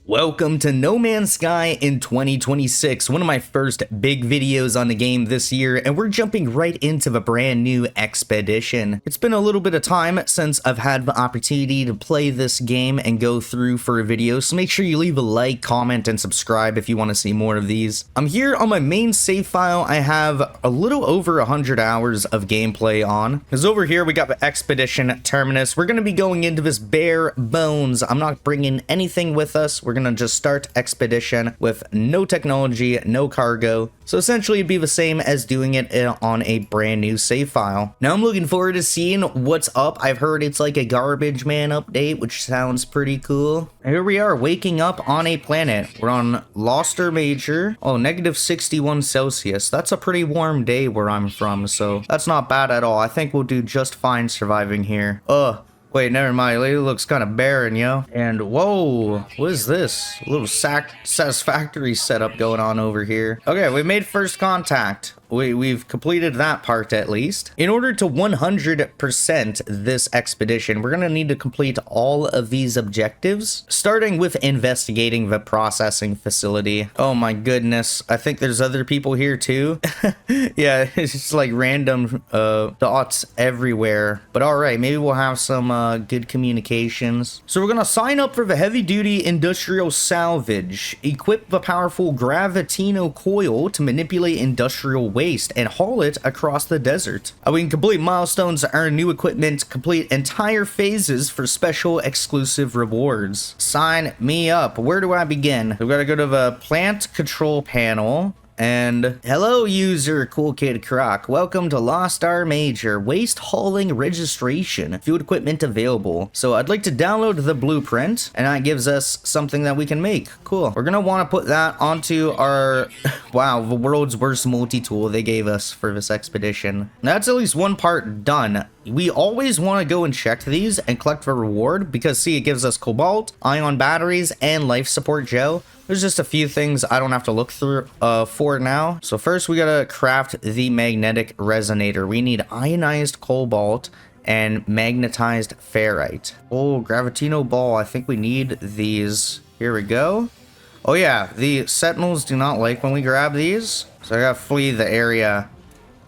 Welcome to No Man's Sky in 2026, one of my first big videos on the game this year, and we're jumping right into the brand new expedition. It's been a little bit of time since I've had the opportunity to play this game and go through for a video, so make sure you leave a like, comment, and subscribe if you want to see more of these. I'm here on my main save file. I have a little over 100 hours of gameplay on, because over here we got the expedition terminus. We're going to be going into this bare bones. I'm not bringing anything with us. We're gonna just start expedition with no technology, no cargo. So essentially it'd be the same as doing it on a brand new save file. Now I'm looking forward to seeing what's up. I've heard it's like a garbage man update, which sounds pretty cool. Here we are waking up on a planet. We're on Lostr Major. Oh, negative 61 Celsius. That's a pretty warm day where I'm from, so that's not bad at all. I think we'll do just fine surviving here. Wait, never mind. It looks kind of barren, yo. And whoa, what is this? A little satisfactory setup going on over here. Okay, we made first contact. We've completed that part at least. In order to 100% this expedition, we're gonna need to complete all of these objectives, starting with investigating the processing facility. Oh my goodness, I think there's other people here too. Yeah, it's just like random dots everywhere. But all right, maybe we'll have some good communications. So we're gonna sign up for the heavy duty industrial salvage, equip the powerful gravitino coil to manipulate industrial waste and haul it across the desert. We can complete milestones to earn new equipment, complete entire phases for special exclusive rewards. Sign me up. Where do I begin? We've got to go to the plant control panel. And hello user Cool Kid Croc, welcome to Lostr Major, waste hauling registration, field equipment available. So I'd like to download the blueprint, and that gives us something that we can make. Cool. We're gonna want to put that onto our, wow, the world's worst multi-tool they gave us for this expedition. That's at least one part done. We always want to go and check these and collect the reward because see, it gives us cobalt, ion batteries, and life support gel. There's just a few things I don't have to look through for now. So first we gotta craft the magnetic resonator. We need ionized cobalt and magnetized ferrite. Oh, gravitino ball. I think we need these. Here we go. Oh yeah, the sentinels do not like when we grab these. So I gotta flee the area.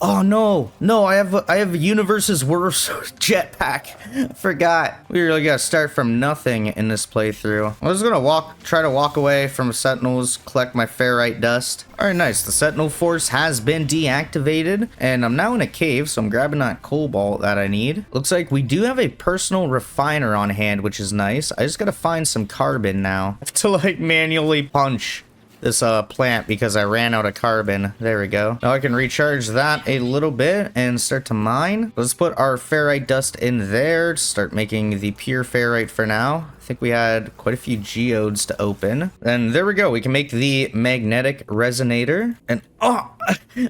Oh no, I have a universe's worst jetpack. I forgot. We really gotta start from nothing in this playthrough. I was gonna try to walk away from sentinels, collect my ferrite dust. Alright, nice. The sentinel force has been deactivated, and I'm now in a cave, so I'm grabbing that cobalt that I need. Looks like we do have a personal refiner on hand, which is nice. I just gotta find some carbon now. I have to like manually punch this plant because I ran out of carbon. There we go. Now I can recharge that a little bit and start to mine. Let's put our ferrite dust in there to start making the pure ferrite for now. I think we had quite a few geodes to open. And there we go. We can make the magnetic resonator. And oh,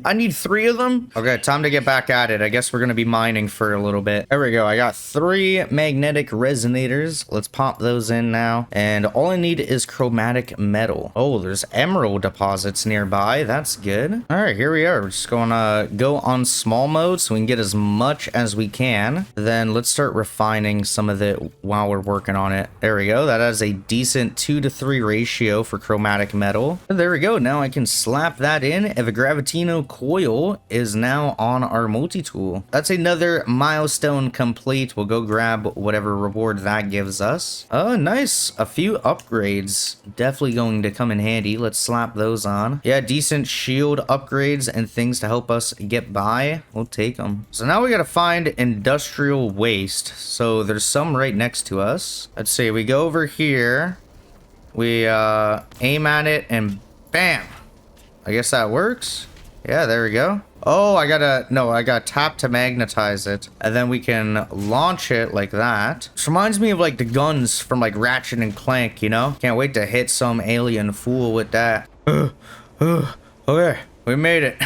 I need 3 of them. Okay, time to get back at it. I guess we're going to be mining for a little bit. There we go. I got 3 magnetic resonators. Let's pop those in now. And all I need is chromatic metal. Oh, there's emerald deposits nearby. That's good. All right, here we are. We're just going to go on small mode so we can get as much as we can. Then let's start refining some of it while we're working on it. There we go. That has a decent 2-to-3 ratio for chromatic metal. There we go. Now I can slap that in, and the gravitino coil is now on our multi-tool. That's another milestone complete. We'll go grab whatever reward that gives us. Oh, nice. A few upgrades. Definitely going to come in handy. Let's slap those on. Yeah, decent shield upgrades and things to help us get by. We'll take them. So now we got to find industrial waste. So there's some right next to us. Let's see. We go over here. We aim at it and bam. I guess that works. Yeah, there we go. Oh, I gotta tap to magnetize it. And then we can launch it like that. This reminds me of like the guns from like Ratchet and Clank, you know? Can't wait to hit some alien fool with that. Okay, we made it.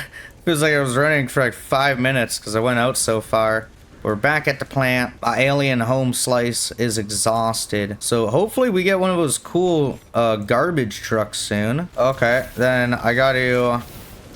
Feels like I was running for like 5 minutes because I went out so far. We're back at the plant. My alien home slice is exhausted. So hopefully we get one of those cool garbage trucks soon. Okay, then I got to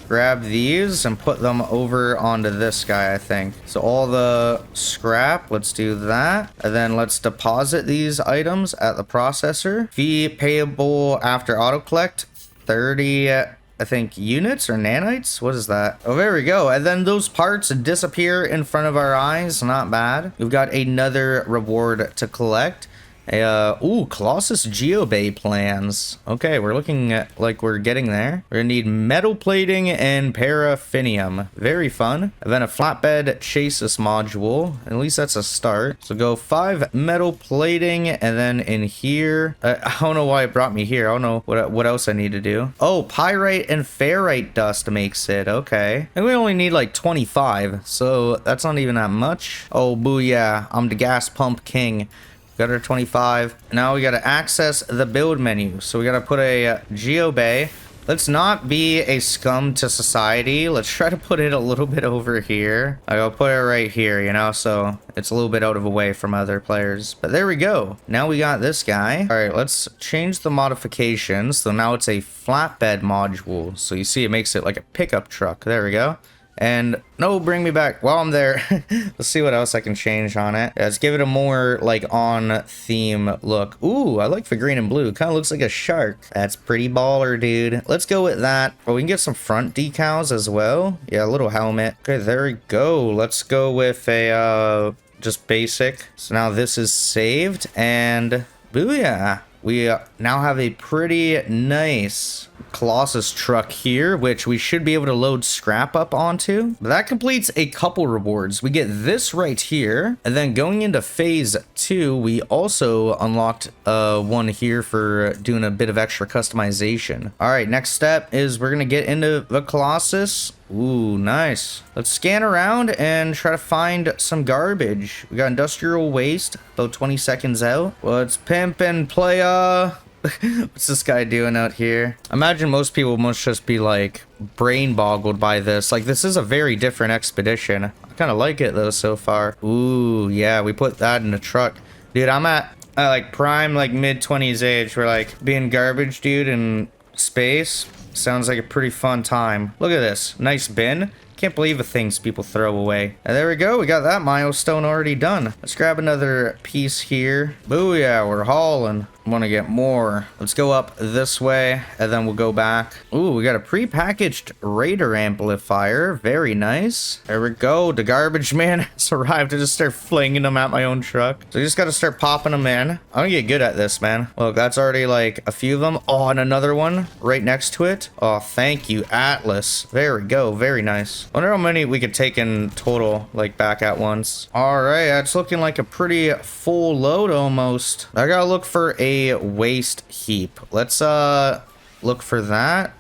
grab these and put them over onto this guy, I think. So all the scrap, let's do that. And then let's deposit these items at the processor. Fee payable after auto collect, 30, I think, units or nanites. What is that? Oh, there we go. And then those parts disappear in front of our eyes. Not bad. We've got another reward to collect. Ooh, Colossus Geobay plans. Okay, we're looking at, like, we're getting there. We're gonna need metal plating and paraffinium. Very fun. And then a flatbed chassis module. At least that's a start. So go 5 metal plating, and then in here, I don't know why it brought me here. I don't know what else I need to do. Oh, pyrite and ferrite dust makes it. Okay. And we only need like 25, so that's not even that much. Oh, booyah. I'm the gas pump king. Got our 25. Now we got to access the build menu. So we got to put a geobay. Let's not be a scum to society. Let's try to put it a little bit over here. I'll put it right here, you know, so it's a little bit out of the way from other players. But there we go. Now we got this guy. All right, let's change the modifications. So now it's a flatbed module. So you see it makes it like a pickup truck. There we go. And no, bring me back while I'm there. Let's see what else I can change on it. Let's give it a more like on theme look. Ooh, I like the green and blue. Kind of looks like a shark. That's pretty baller, dude. Let's go with that. Oh, we can get some front decals as well. Yeah, a little helmet. Okay, there we go. Let's go with a just basic. So now this is saved, and booyah. We now have a pretty nice Colossus truck here, which we should be able to load scrap up onto. But that completes a couple rewards. We get this right here, and then going into phase 2, we also unlocked one here for doing a bit of extra customization. All right, next step is we're gonna get into the Colossus. Ooh, nice. Let's scan around and try to find some garbage. We got industrial waste, about 20 seconds out. What's pimpin', playa? What's this guy doing out here? I imagine most people must just be like brain boggled by this. Like, this is a very different expedition. I kind of like it though so far. Ooh, yeah, we put that in the truck. Dude, I'm at like prime, like mid-20s age, where like being garbage dude in space sounds like a pretty fun time. Look at this. Nice bin. Can't believe the things people throw away. And there we go. We got that milestone already done. Let's grab another piece here. Booyah, we're hauling. I want to get more. Let's go up this way, and then we'll go back. Ooh, we got a pre-packaged radar amplifier. Very nice. There we go. The garbage man has arrived. I just start flinging them at my own truck. So you just got to start popping them in. I'm gonna get good at this, man. Look, that's already like a few of them. Oh, and another one right next to it. Oh, thank you, Atlas. There we go. Very nice. I wonder how many we could take in total, like back at once. All right, it's looking like a pretty full load almost. I gotta look for a waste heap. Let's look for that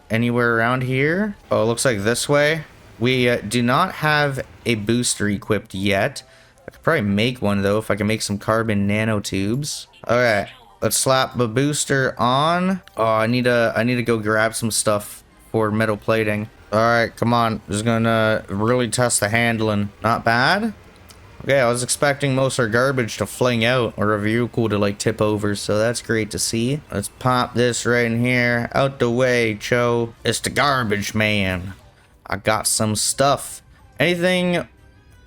anywhere around here. Oh, it looks like this way. We do not have a booster equipped yet. I could probably make one though if I can make some carbon nanotubes. Okay, let's slap the booster on. Oh, I need to go grab some stuff for metal plating. All right, come on. Just gonna really test the handling. Not bad. Okay, I was expecting most of our garbage to fling out or a vehicle to like tip over, so that's great to see. Let's pop this right in here. Out the way, Cho. It's the garbage man. I got some stuff. Anything?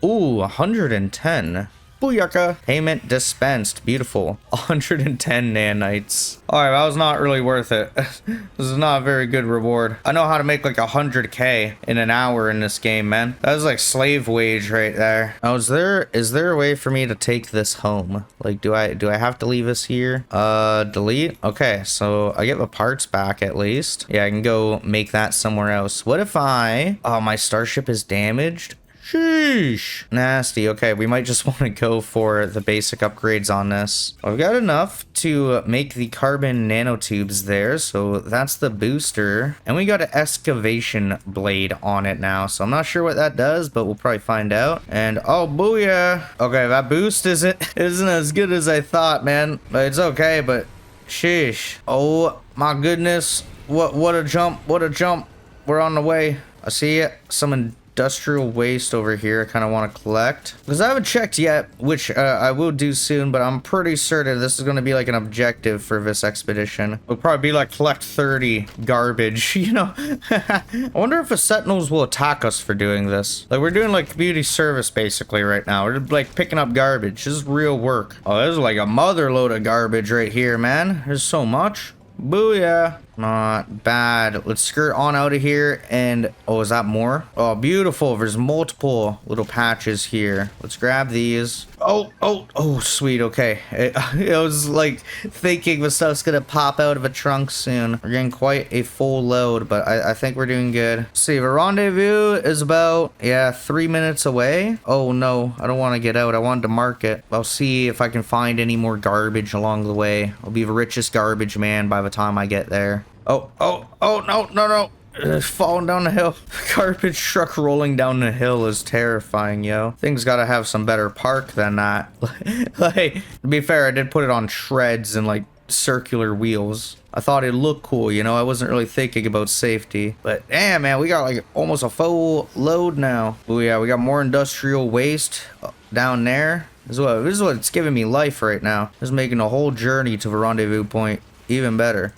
Ooh, 110. Booyaka. Payment dispensed. Beautiful. 110 nanites. Alright, that was not really worth it. This is not a very good reward. I know how to make like 100k in an hour in this game, man. That was like slave wage right there. Now, is there a way for me to take this home? Like, do I have to leave this here? Delete? Okay, so I get the parts back at least. Yeah, I can go make that somewhere else. What if oh, my starship is damaged? Sheesh. Nasty. Okay, we might just want to go for the basic upgrades on this. I've got enough to make the carbon nanotubes there, so that's the booster. And we got an excavation blade on it now, so I'm not sure what that does, but we'll probably find out. And oh, booyah. Okay, that boost isn't as good as I thought, man. But it's okay, but sheesh. Oh my goodness. What a jump. What a jump. We're on the way. I see it. Some industrial waste over here I kind of want to collect. Because I haven't checked yet, which I will do soon, but I'm pretty certain this is going to be like an objective for this expedition. It'll probably be like collect 30 garbage, you know? I wonder if the Sentinels will attack us for doing this. Like, we're doing like community service basically right now. We're like picking up garbage. This is real work. Oh, there's like a mother load of garbage right here, man. There's so much. Booyah. Not bad. Let's skirt on out of here. And oh, is that more? Oh, beautiful. There's multiple little patches here. Let's grab these. Oh, sweet. Okay. I was like thinking the stuff's gonna pop out of a trunk soon. We're getting quite a full load, but I think we're doing good. Let's see, the rendezvous is about, yeah, 3 minutes away. Oh no, I don't want to get out. I wanted to mark it. I'll see if I can find any more garbage along the way. I'll be the richest garbage man by the time I get there. Oh, no. It's falling down the hill. Garbage truck rolling down the hill is terrifying, yo. Things gotta have some better park than that. Like, to be fair, I did put it on shreds and like circular wheels. I thought it looked cool, you know. I wasn't really thinking about safety. But damn, man, we got like almost a full load now. Oh yeah, we got more industrial waste down there. This is what's giving me life right now. This is making the whole journey to the rendezvous point even better.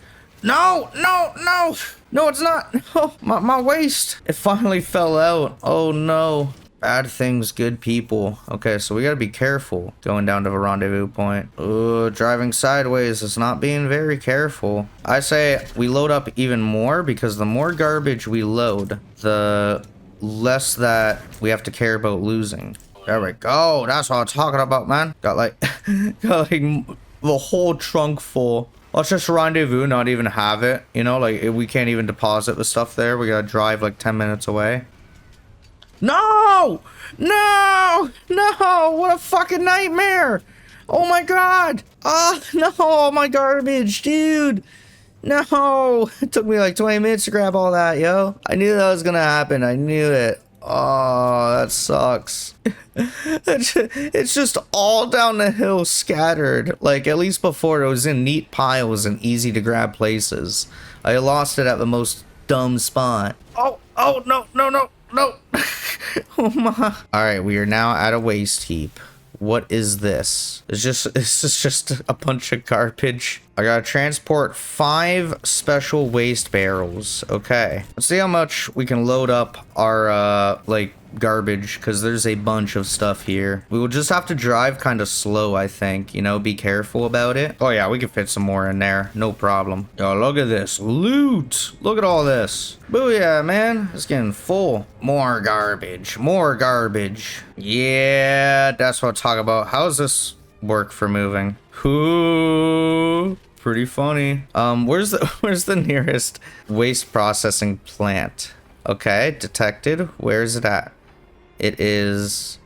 No, it's not. No, my waist. It finally fell out. Oh no. Bad things, good people. Okay, so we gotta be careful going down to the rendezvous point. Driving sideways is not being very careful. I say we load up even more, because the more garbage we load, the less that we have to care about losing. There we go. That's what I'm talking about, man. Got like the whole trunk full. Let's just rendezvous, not even have it. You know, like, we can't even deposit the stuff there. We gotta drive like 10 minutes away. No! What a fucking nightmare! Oh my god! No, my garbage, dude! No! It took me like 20 minutes to grab all that, yo. I knew that was gonna happen. I knew it. Oh, that sucks. It's just all down the hill scattered. Like, at least before, it was in neat piles and easy to grab places. I lost it at the most dumb spot. Oh, no. Oh my. Alright, we are now at a waste heap. What is this? This is just a bunch of garbage. I gotta transport 5 special waste barrels. Okay. Let's see how much we can load up our, like, garbage, because there's a bunch of stuff here. We will just have to drive kind of slow, I think. You know, be careful about it. Oh, yeah, we can fit some more in there. No problem. Yo, look at this. Loot! Look at all this. Booyah, man. It's getting full. More garbage. Yeah, that's what I'm talking about. How's this work for moving? Ooh, pretty funny. Where's the nearest waste processing plant? Okay, detected. Where is it at? It is,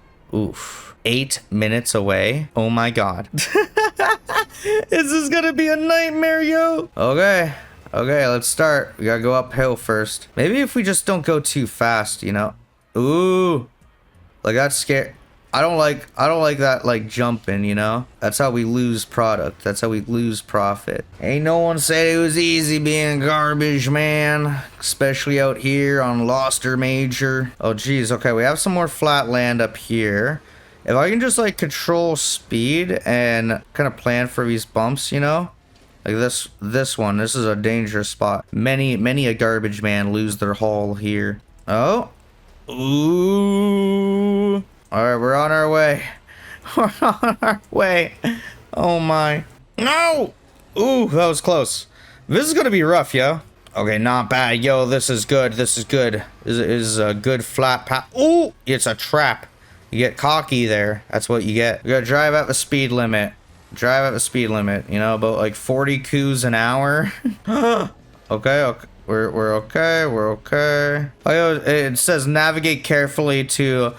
8 minutes away. Oh my god. This is gonna be a nightmare, yo. Okay, let's start. We gotta go uphill first. Maybe if we just don't go too fast, you know. Ooh, like, that's scary. I don't like that, like, jumping, you know? That's how we lose product. That's how we lose profit. Ain't no one said it was easy being garbage, man. Especially out here on Lostr Major. Oh, geez. Okay, we have some more flat land up here. If I can just, like, control speed and kind of plan for these bumps, you know? Like this one. This is a dangerous spot. Many a garbage man lose their haul here. Oh. Ooh. Alright, we're on our way. Oh my. No! Ooh, that was close. This is gonna be rough, yo. Okay, not bad. Yo, this is good. This is a good flat path. Ooh! It's a trap. You get cocky there. That's what you get. You gotta drive at the speed limit. You know, about like 40 coups an hour. Okay. We're okay. Oh, it says navigate carefully to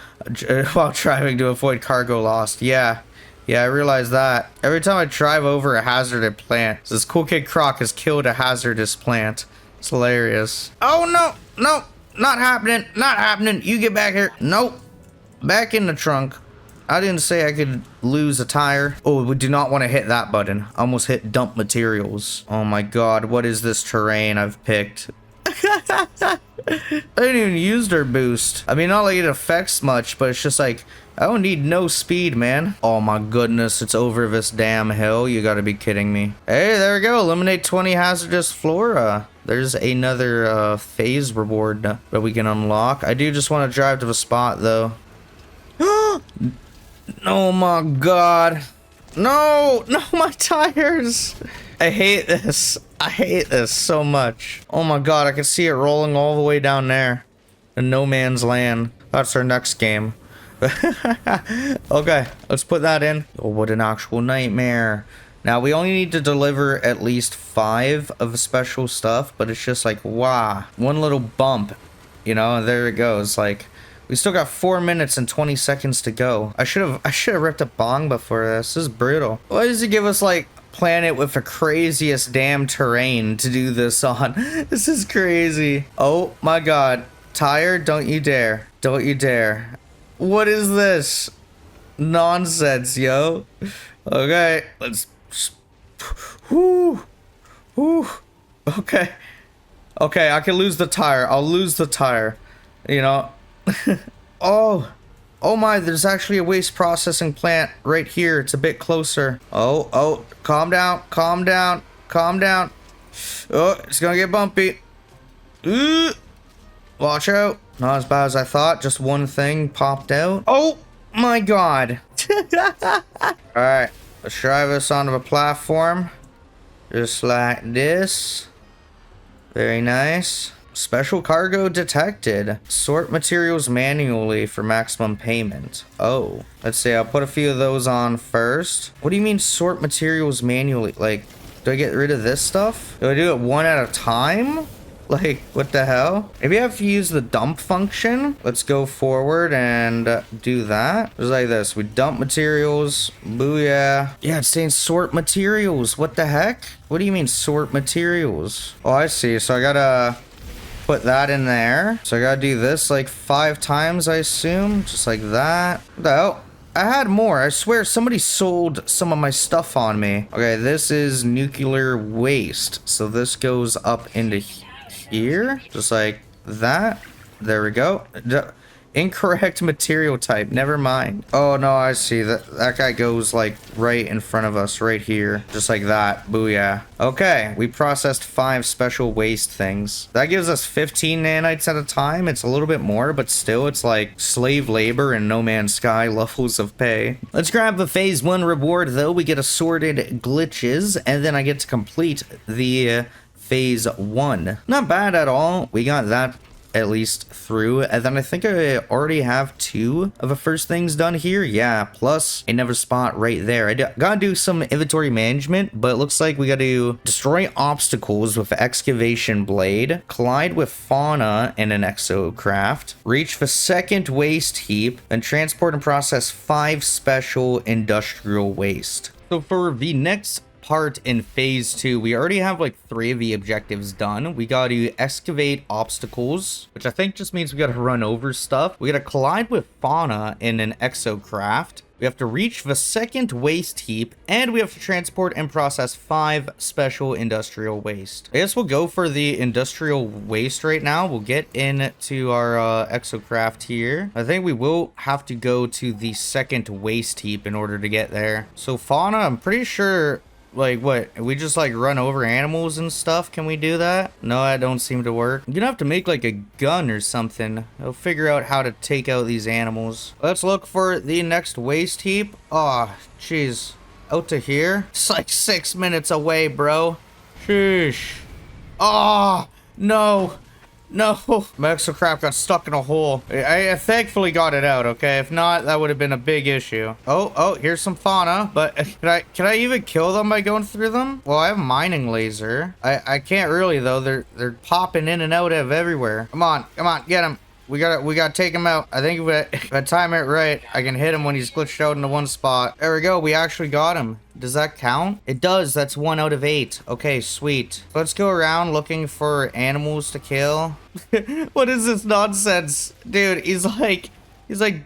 while driving to avoid cargo lost. Yeah, I realize that. Every time I drive over a hazardous plant, this cool kid Croc has killed a hazardous plant. It's hilarious. Oh no, not happening. You get back here. Nope, back in the trunk. I didn't say I could lose a tire. Oh, we do not want to hit that button. I almost hit dump materials. Oh my god, what is this terrain I've picked? I didn't even use their boost. I mean, not like it affects much, but it's just like, I don't need no speed, man. Oh my goodness, it's over this damn hill. You gotta be kidding me. Hey, there we go. Eliminate 20 hazardous flora. There's another phase reward that we can unlock. I do just want to drive to the spot, though. Oh my god. No, no, my tires. I hate this. I hate this so much. Oh my god, I can see it rolling all the way down there. In no man's land. That's our next game. Okay, let's put that in. Oh, what an actual nightmare. Now, we only need to deliver at least 5 of the special stuff, but it's just like, wow. One little bump, you know, and there it goes. Like, we still got 4 minutes and 20 seconds to go. I should have ripped a bong before this. This is brutal. Why does it give us, like, planet with the craziest damn terrain to do this on? This is crazy. Oh, my God. Tire, don't you dare. Don't you dare. What is this? Nonsense, yo. Okay, let's... Whoo. Whoo. Okay. Okay, I can lose the tire. I'll lose the tire. You know. Oh. Oh my, there's actually a waste processing plant right here. It's a bit closer. Oh. Calm down. Calm down. Calm down. Oh, it's gonna get bumpy. Ooh. Watch out. Not as bad as I thought. Just one thing popped out. Oh my god. Alright. Let's drive this onto a platform. Just like this. Very nice. Special cargo detected. Sort materials manually for maximum payment. Oh. Let's see. I'll put a few of those on first. What do you mean sort materials manually? Like, do I get rid of this stuff? Do I do it one at a time? Like, what the hell? Maybe I have to use the dump function. Let's go forward and do that. Just like this. We dump materials. Booyah. Yeah, it's saying sort materials. What the heck? What do you mean sort materials? Oh, I see. So I gotta put that in there. So I gotta do this like 5 times, I assume. Just like that. What the hell? I had more. I swear somebody sold some of my stuff on me. Okay, this is nuclear waste. So this goes up into here, just like that. There we go. Incorrect material type. Never mind. Oh no, I see that guy goes like right in front of us right here, just like that. Booyah. Okay, we processed 5 special waste things. That gives us 15 nanites at a time. It's a little bit more, but still it's like slave labor and No Man's Sky levels of pay. Let's grab the phase 1 reward though. We get assorted glitches, and then I get to complete the phase 1. Not bad at all. We got that at least through, and then I think I already have 2 of the first things done here. Yeah, plus another spot right there. I gotta do some inventory management, but it looks like we gotta destroy obstacles with excavation blade, collide with fauna in an exocraft, reach the second waste heap, and transport and process 5 special industrial waste. So for the next part in phase 2, we already have like 3 of the objectives done. We got to excavate obstacles, which I think just means we got to run over stuff. We got to collide with fauna in an exocraft. We have to reach the second waste heap, and we have to transport and process 5 special industrial waste. I guess we'll go for the industrial waste right now. We'll get into our exocraft here. I think we will have to go to the second waste heap in order to get there. So fauna, I'm pretty sure, like, what? We just, like, run over animals and stuff? Can we do that? No, that don't seem to work. You're gonna have to make, like, a gun or something. I'll figure out how to take out these animals. Let's look for the next waste heap. Oh, jeez. Out to here? It's, like, 6 minutes away, bro. Sheesh. Oh, no. No, my exocraft got stuck in a hole. I thankfully got it out, okay? If not, that would have been a big issue. Oh, here's some fauna, but can I even kill them by going through them? Well, I have a mining laser. I can't really though. They're popping in and out of everywhere. Come on, get them. We gotta take him out. I think if I time it right, I can hit him when he's glitched out into one spot. There we go. We actually got him. Does that count? It does. That's 1 out of 8. Okay, sweet. Let's go around looking for animals to kill. What is this nonsense? Dude, he's like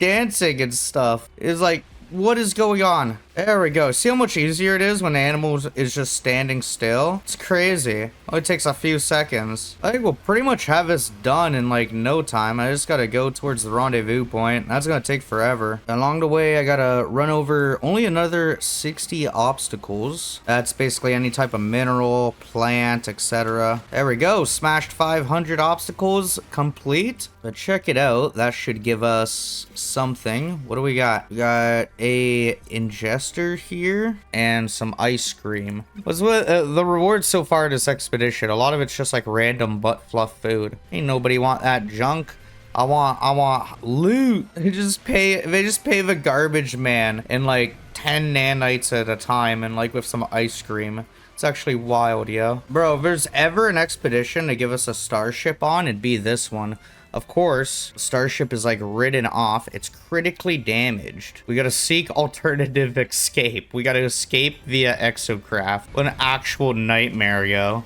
dancing and stuff. It's like, what is going on? There we go. See how much easier it is when the animal is just standing still? It's crazy. Only takes a few seconds. I think we'll pretty much have this done in like no time. I just gotta go towards the rendezvous point. That's gonna take forever. Along the way, I gotta run over only another 60 obstacles. That's basically any type of mineral, plant, etc. There we go. Smashed 500 obstacles complete. But check it out. That should give us something. What do we got? We got a ingester here and some ice cream. What's what the rewards so far this expedition? A lot of it's just like random butt fluff food. Ain't nobody want that junk. I want loot. They just pay the garbage man in like 10 nanites at a time and like with some ice cream. It's actually wild, yo. Bro, if there's ever an expedition to give us a starship on, it'd be this one. Of course, Starship is like ridden off. It's critically damaged. We gotta seek alternative escape. We gotta escape via exocraft. What an actual nightmare, yo.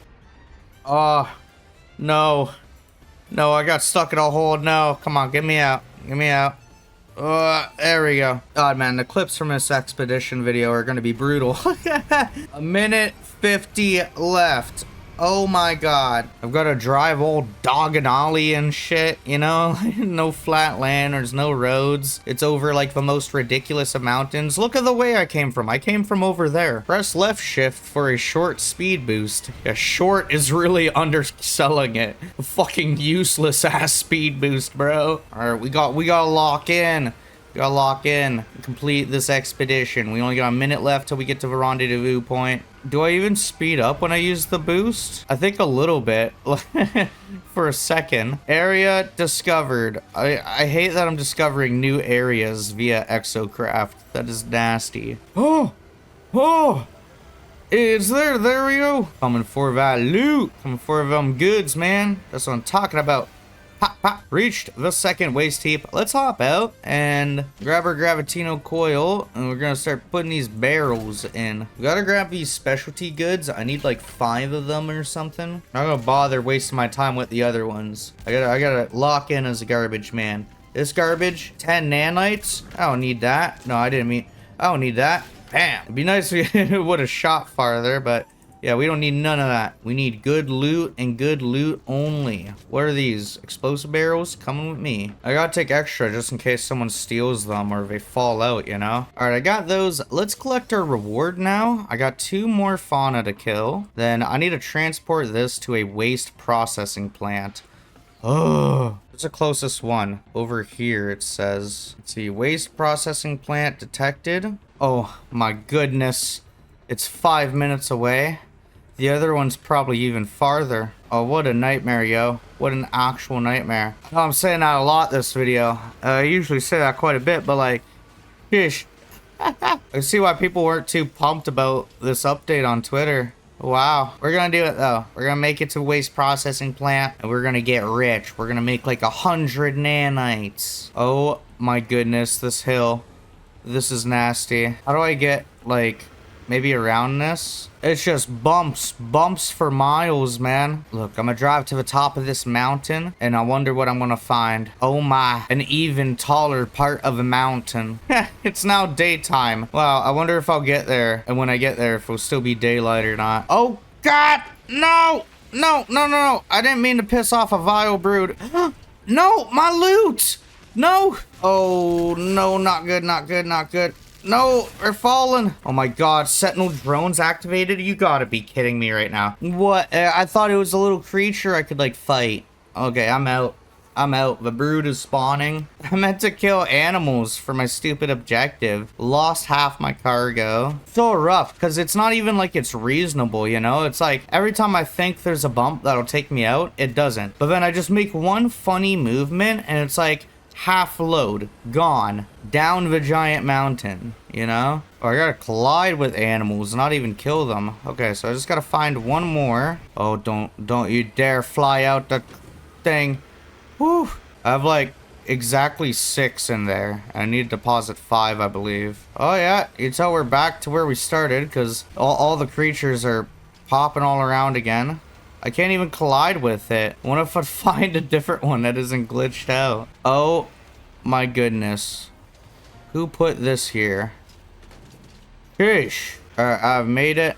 Oh, no. No, I got stuck in a hole. No, come on, get me out. Get me out. There we go. God, man, the clips from this expedition video are gonna be brutal. A minute 50 left. Oh my god. I've got to drive old Dogonali and shit, you know? No flat land, there's no roads. It's over like the most ridiculous of mountains. Look at the way I came from. I came from over there. Press left shift for a short speed boost. Yeah, short is really underselling it. A fucking useless ass speed boost, bro. Alright, we gotta lock in. Gotta lock in. Complete this expedition. We only got a minute left till we get to the rendezvous point. Do I even speed up when I use the boost? I think a little bit. For a second. Area discovered. I hate that I'm discovering new areas via exocraft. That is nasty. Oh! Oh! It's there. There we go. Coming for that loot. Coming for them goods, man. That's what I'm talking about. Pop, pop. Reached the second waste heap. Let's hop out and grab our gravitino coil, and we're gonna start putting these barrels in. We gotta grab these specialty goods. I need like 5 of them or something. I'm not gonna bother wasting my time with the other ones. I gotta lock in as a garbage man. This garbage, 10 nanites. I don't need that. No, I didn't mean. I don't need that. Bam. It'd be nice if it would have shot farther, but. Yeah, we don't need none of that. We need good loot and good loot only. What are these? Explosive barrels? Coming with me. I gotta take extra just in case someone steals them or they fall out, you know? Alright, I got those. Let's collect our reward now. I got 2 more fauna to kill. Then I need to transport this to a waste processing plant. Oh, what's the closest one? Over here, it says. Let's see, waste processing plant detected. Oh my goodness. It's 5 minutes away. The other one's probably even farther. Oh, what a nightmare, yo. What an actual nightmare. Oh, I'm saying that a lot this video. I usually say that quite a bit, but like, sheesh. I see why people weren't too pumped about this update on Twitter. Wow. We're gonna do it though. We're gonna make it to a waste processing plant and we're gonna get rich. We're gonna make like 100 nanites. Oh my goodness, this hill. This is nasty. How do I get like maybe around this? It's just bumps for miles, man. Look, I'm gonna drive to the top of this mountain and I wonder what I'm gonna find. Oh my, an even taller part of a mountain. It's now daytime. Wow, I wonder if I'll get there, and when I get there, if it'll still be daylight or not. Oh god, no. No. I didn't mean to piss off a vile brood. No, my loot. No. Oh no, not good. No, they're falling. Oh my god, Sentinel drones activated? You gotta be kidding me right now. What? I thought it was a little creature I could like fight. Okay, I'm out. The brood is spawning. I meant to kill animals for my stupid objective. Lost half my cargo. So rough, because it's not even like it's reasonable, you know? It's like every time I think there's a bump that'll take me out, it doesn't. But then I just make one funny movement and it's like half load, gone, down the giant mountain, you know? Oh, I gotta collide with animals, not even kill them. Okay, so I just gotta find one more. Oh, don't you dare fly out the thing. Whew. I have like exactly 6 in there. I need to deposit 5, I believe. Oh yeah, you tell we're back to where we started because all the creatures are popping all around again. I can't even collide with it. What if I find a different one that isn't glitched out? Oh my goodness. Who put this here? Sheesh. I've made it.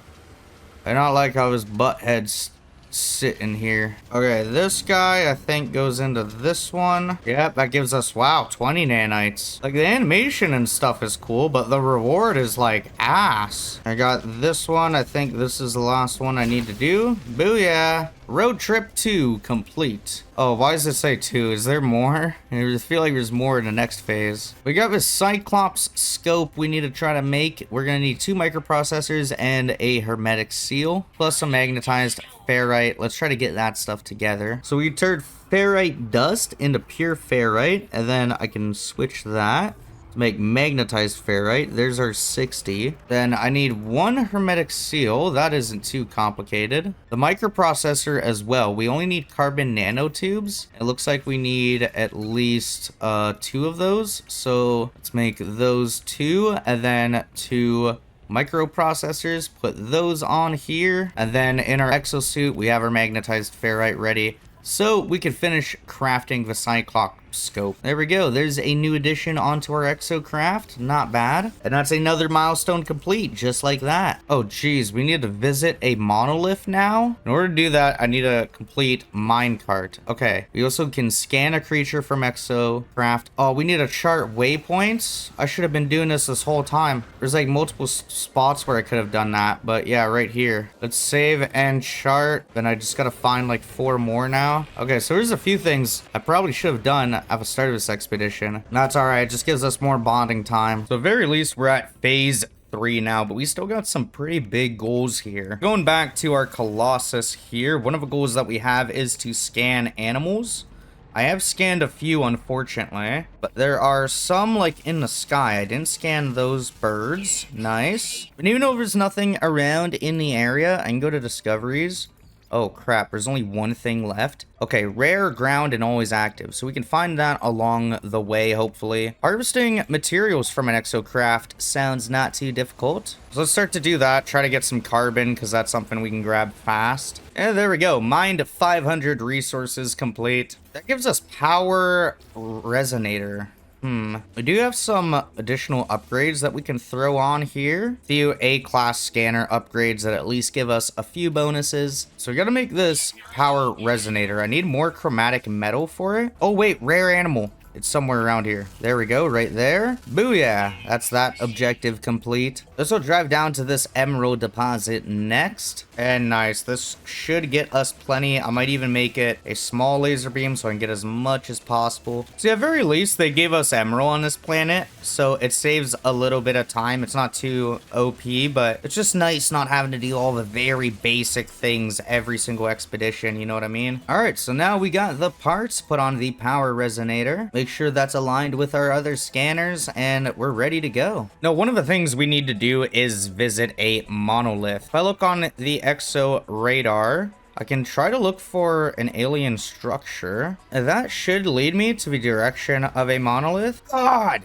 I don't like how his butt head's sitting here. Okay, this guy I think goes into this one. Yep, that gives us, wow, 20 nanites. Like, the animation and stuff is cool, but the reward is like ass. I got this one. I think this is the last one I need to do. Booyah. Road trip 2 complete. Oh, why does it say 2? Is there more? I just feel like there's more in the next phase. We got this Cyclops scope we need to try to make. We're gonna need 2 microprocessors and a hermetic seal, plus some magnetized ferrite. Let's try to get that stuff together. So we turned ferrite dust into pure ferrite, and then I can switch that to make magnetized ferrite. There's our 60. Then I need 1 hermetic seal. That isn't too complicated. The microprocessor as well. We only need carbon nanotubes. It looks like we need at least 2 of those. So let's make those 2, and then 2 microprocessors, put those on here, and then in our exosuit we have our magnetized ferrite ready, so we can finish crafting the Cyclops scope. There we go. There's a new addition onto our exocraft. Not bad. And that's another milestone complete, just like that. Oh, geez. We need to visit a monolith now. In order to do that, I need a complete minecart. Okay. We also can scan a creature from exocraft. Oh, we need to chart waypoints. I should have been doing this whole time. There's like multiple spots where I could have done that. But yeah, right here. Let's save and chart. Then I just got to find like 4 more now. Okay, so there's a few things I probably should have done at the start of this expedition. That's alright, it just gives us more bonding time. So at very least we're at phase 3 now, but we still got some pretty big goals here. Going back to our Colossus here, one of the goals that we have is to scan animals. I have scanned a few, unfortunately, but there are some like in the sky. I didn't scan those birds. Nice. And even though there's nothing around in the area, I can go to discoveries. Oh crap, there's only 1 thing left. Okay, rare, ground, and always active. So we can find that along the way, hopefully. Harvesting materials from an exocraft sounds not too difficult. So let's start to do that. Try to get some carbon, because that's something we can grab fast. And there we go. Mined 500 resources complete. That gives us power resonator. We do have some additional upgrades that we can throw on here. A few A-class scanner upgrades that at least give us a few bonuses. So we gotta make this power resonator. I need more chromatic metal for it. Oh wait, rare animal. It's somewhere around here. There we go, right there. Booyah! That's that objective complete. This will drive down to this emerald deposit next. And nice. This should get us plenty. I might even make it a small laser beam so I can get as much as possible. So at very least, they gave us emerald on this planet, so it saves a little bit of time. It's not too OP, but it's just nice not having to do all the very basic things every single expedition, you know what I mean? Alright, so now we got the parts put on the power resonator. Make sure that's aligned with our other scanners, and we're ready to go. Now, one of the things we need to do is visit a monolith. If I look on the exo radar, I can try to look for an alien structure. That should lead me to the direction of a monolith. God!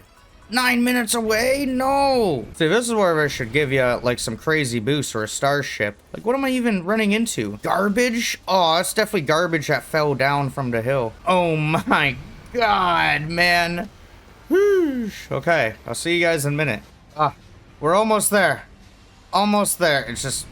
9 minutes away? No! See, this is where I should give you, like, some crazy boost or a starship. Like, what am I even running into? Garbage? Oh, that's definitely garbage that fell down from the hill. Oh my God, man. Whoosh. Okay, I'll see you guys in a minute. We're almost there. Almost there. It's just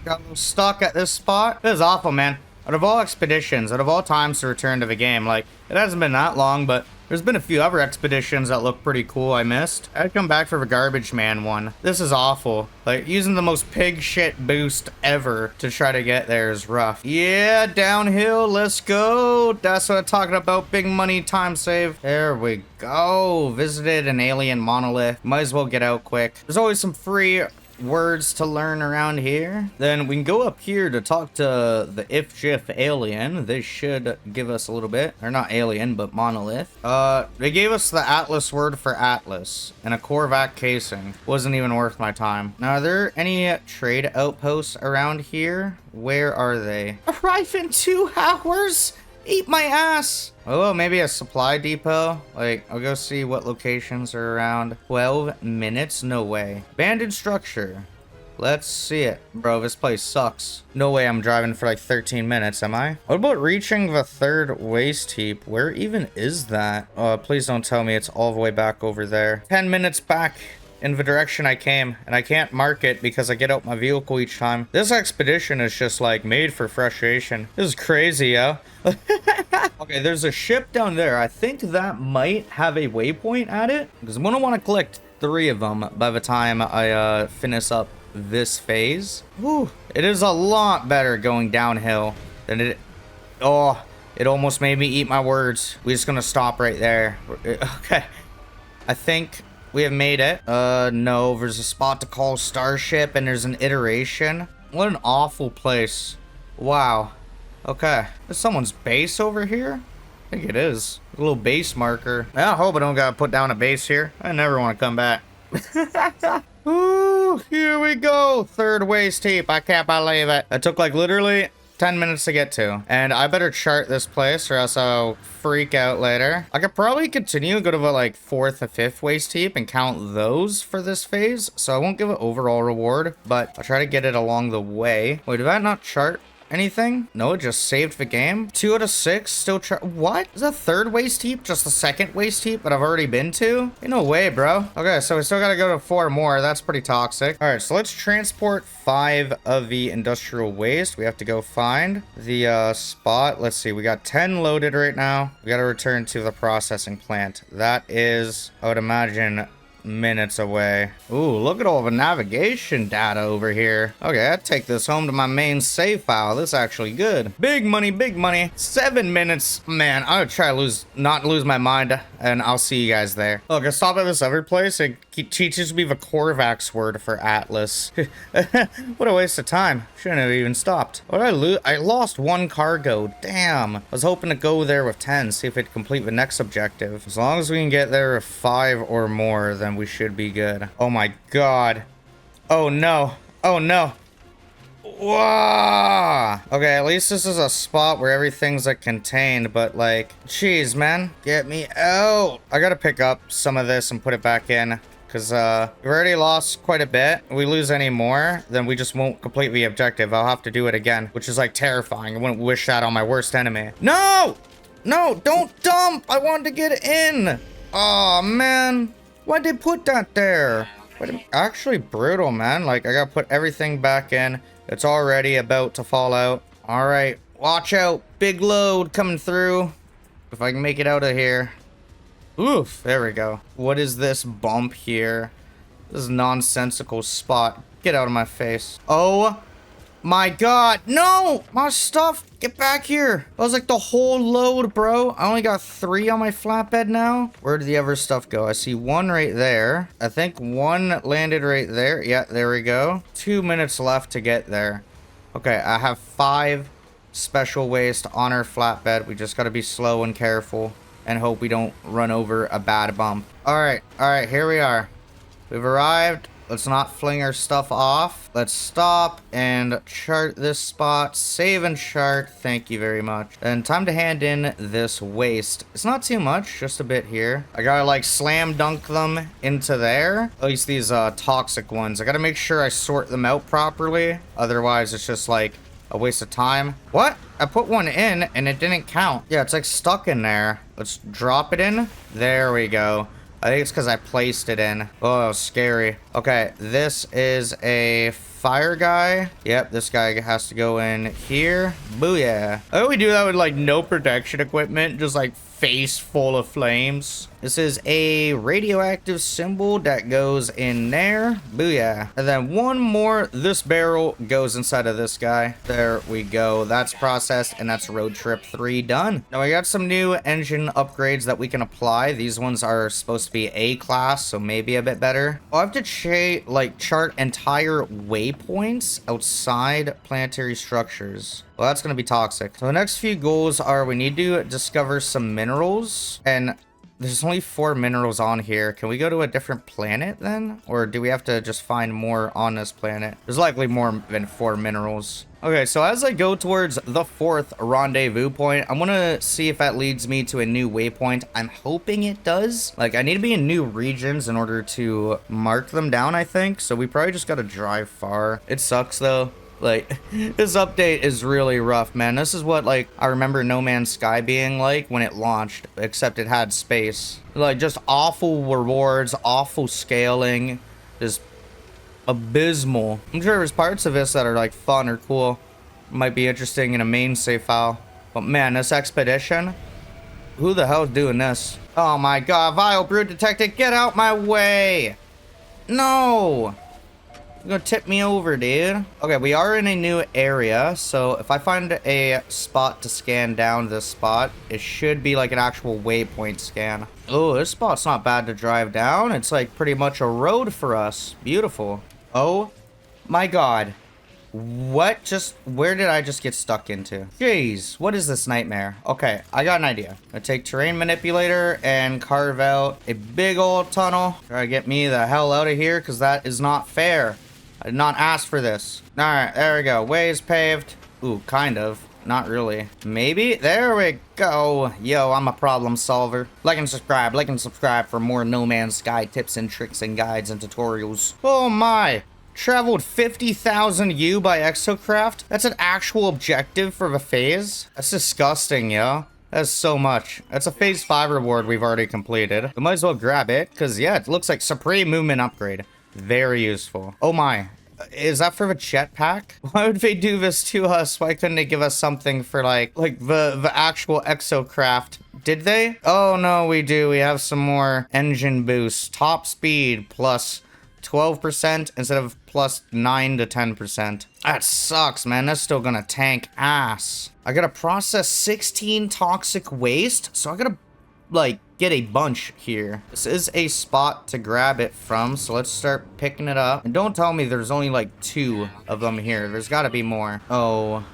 got stuck at this spot. This is awful, man. Out of all expeditions, out of all times to return to the game, like, it hasn't been that long, but there's been a few other expeditions that look pretty cool I missed. I'd come back for the Garbage Man one. This is awful. Like, using the most pig shit boost ever to try to get there is rough. Yeah, downhill, let's go. That's what I'm talking about, big money time save. There we go. Visited an alien monolith. Might as well get out quick. There's always some free words to learn around here. Then we can go up here to talk to the if-jif alien. They should give us a little bit. They're not alien, but monolith. They gave us the Atlas word for Atlas and a Korvac casing. Wasn't even worth my time. Now, are there any trade outposts around here? Where are they? Arrive in 2 hours? Eat my ass! Oh, maybe a supply depot? Like, I'll go see what locations are around. 12 minutes? No way. Abandoned structure. Let's see it. Bro, this place sucks. No way I'm driving for like 13 minutes, am I? What about reaching the 3rd waste heap? Where even is that? Oh, please don't tell me it's all the way back over there. 10 minutes back in the direction I came, and I can't mark it because I get out my vehicle each time. This expedition is just like made for frustration. This is crazy, yo. Okay, there's a ship down there. I think that might have a waypoint at it, because I'm gonna want to collect 3 of them by the time I finish up this phase. Whew, it is a lot better going downhill than it. Oh, it almost made me eat my words. We're just gonna stop right there. Okay, I think we have made it. No, there's a spot to call Starship, and there's an iteration. What an awful place. Wow. Okay, there's someone's base over here. I think it is. A little base marker. I hope I don't gotta put down a base here. I never want to come back. Ooh, here we go. 3rd waste heap. I can't believe it. It took like literally 10 minutes to get to. And I better chart this place or else I'll freak out later. I could probably continue, go to the like 4th or 5th waste heap and count those for this phase. So I won't give an overall reward, but I'll try to get it along the way. Wait, did that not chart anything? No, it just saved the game. 2 out of 6 still what? Is that 3rd waste heap just the 2nd waste heap that I've already been to? Ain't no way, bro. Okay, so we still gotta go to 4 more. That's pretty toxic. All right, so let's transport 5 of the industrial waste. We have to go find the spot. Let's see, we got 10 loaded right now. We gotta return to the processing plant. That is, I would imagine, minutes away. Ooh, look at all the navigation data over here. Okay, I'd take this home to my main save file. This is actually good. Big money, big money. 7 minutes. Man, I would try to not lose my mind, and I'll see you guys there. Look, I stopped at this other place. It teaches me the Corvax word for Atlas. What a waste of time. Shouldn't have even stopped. What did I lose? I lost 1 cargo. Damn. I was hoping to go there with 10, see if it'd complete the next objective. As long as we can get there with 5 or more, then we should be good. Oh my god. Oh no. Oh no. Whoa. Okay, at least this is a spot where everything's like contained, but like, jeez, man, get me out. I gotta pick up some of this and put it back in, because we've already lost quite a bit. If we lose any more, then we just won't complete the objective. I'll have to do it again, which is like terrifying. I wouldn't wish that on my worst enemy. No! No, don't dump! I wanted to get in! Oh man. Why'd they put that there? Actually brutal, man. Like, I gotta put everything back in. It's already about to fall out. All right, watch out. Big load coming through. If I can make it out of here. Oof, there we go. What is this bump here? This is a nonsensical spot. Get out of my face. Oh my god, no! My stuff, get back here. That was like the whole load, bro. I only got 3 on my flatbed now. Where did the other stuff go? I see 1 right there. I think 1 landed right there. Yeah, there we go. 2 minutes left to get there. Okay, I have 5 special waste on our flatbed. We just gotta be slow and careful and hope we don't run over a bad bump. All right, here we are. We've arrived. Let's not fling our stuff off. Let's stop and chart this spot. Save and chart. Thank you very much. And time to hand in this waste. It's not too much, just a bit here. I gotta like slam dunk them into there. At least these toxic ones. I gotta make sure I sort them out properly. Otherwise, it's just like a waste of time. What? I put 1 in and it didn't count. Yeah, it's like stuck in there. Let's drop it in. There we go. I think it's because I placed it in. Oh, scary. Okay, this is a fire guy. Yep, this guy has to go in here. Booyah. I hope we do that with like no protection equipment, just like face full of flames. This is a radioactive symbol that goes in there. Booyah. And then 1 more. This barrel goes inside of this guy. There we go. That's processed, and that's road trip 3 done. Now I got some new engine upgrades that we can apply. These ones are supposed to be A class, so maybe a bit better. I'll have to chart entire waypoints outside planetary structures. Well, that's going to be toxic. So the next few goals are we need to discover some minerals, and there's only 4 minerals on here. Can we go to a different planet then? Or do we have to just find more on this planet? There's likely more than 4 minerals. Okay, so as I go towards the 4th rendezvous point, I want to see if that leads me to a new waypoint. I'm hoping it does. Like, I need to be in new regions in order to mark them down, I think. So we probably just got to drive far. It sucks, though. Like, this update is really rough, man. This is what, like, I remember No Man's Sky being like when it launched, except it had space. Like, just awful rewards, awful scaling. is abysmal. I'm sure there's parts of this that are like fun or cool. Might be interesting in a main save file. But man, this expedition, who the hell is doing this? Oh my god, vile brute detected, get out my way! No! You're gonna tip me over, dude. Okay, we are in a new area, so if I find a spot to scan down this spot, it should be like an actual waypoint scan. Oh, this spot's not bad to drive down. It's like pretty much a road for us. Beautiful. Oh my god. Where did I just get stuck into? Jeez, what is this nightmare? Okay, I got an idea. I take terrain manipulator and carve out a big old tunnel. Try to get me the hell out of here, because that is not fair. I did not ask for this. All right, there we go. Ways paved. Ooh, kind of. Not really. Maybe? There we go. Yo, I'm a problem solver. Like and subscribe for more No Man's Sky tips and tricks and guides and tutorials. Oh my. Traveled 50,000 U by exocraft? That's an actual objective for the phase? That's disgusting, yo. That's so much. That's a phase 5 reward we've already completed. We might as well grab it, because yeah, it looks like Supreme Movement Upgrade. Very useful. Oh my. Is that for the jetpack? Why would they do this to us? Why couldn't they give us something for like the actual exocraft? Did they? Oh no, we do. We have some more engine boost. Top speed plus 12% instead of plus 9 to 10%. That sucks, man. That's still gonna tank ass. I gotta process 16 toxic waste, so I gotta like get a bunch here. This is a spot to grab it from, so let's start picking it up. And don't tell me there's only like 2 of them here. There's gotta be more. Oh